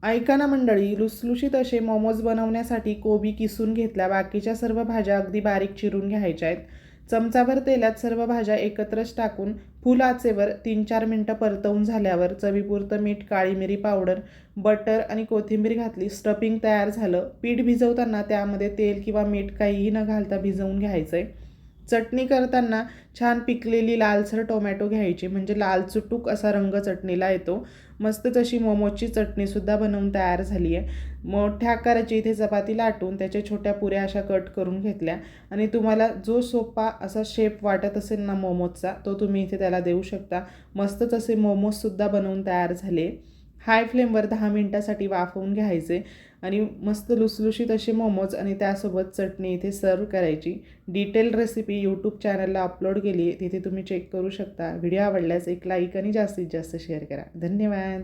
ऐका ना मंडळी, लुसलुशीत असे मोमोज बनवण्यासाठी कोबी किसून घेतला. बाकीच्या सर्व भाज्या अगदी बारीक चिरून घ्यायच्या आहेत. चमचाभर तेलात सर्व भाज्या एकत्रच टाकून फुल आचेवर 3-4 मिनटं परतवून झाल्यावर चवीपुरतं मीठ, काळी मिरी पावडर, बटर आणि कोथिंबीर घातली. स्टफिंग तयार झालं. पीठ भिजवताना त्यामध्ये तेल किंवा मीठ काहीही न घालता भिजवून घ्यायचं आहे. चटणी करताना छान पिकलेली लालसर टोमॅटो घ्यायची, म्हणजे लाल चुटूक असा रंग चटणीला येतो. मस्त तशी मोमोजची चटणीसुद्धा बनवून तयार झाली आहे. मोठ्या आकाराची इथे चपाती लाटून त्याच्या छोट्या पुऱ्या अशा कट करून घेतल्या आणि तुम्हाला जो सोपा असा शेप वाटत असेल ना मोमोजचा, तो तुम्ही इथे त्याला देऊ शकता. मस्तच असे मोमोजसुद्धा बनवून तयार झाले. हाय फ्लेमवर 10 मिनटासाठी वाफवून घ्यायचे आणि मस्त लुसलुशीत असे मोमोज आणि त्यासोबत चटणी इथे सर्व करायची. डिटेल रेसिपी यूट्यूब चॅनलला अपलोड केली आहे, तिथे तुम्ही चेक करू शकता. व्हिडिओ आवडल्यास एक लाईक आणि जास्तीत जास्त शेअर करा. धन्यवाद.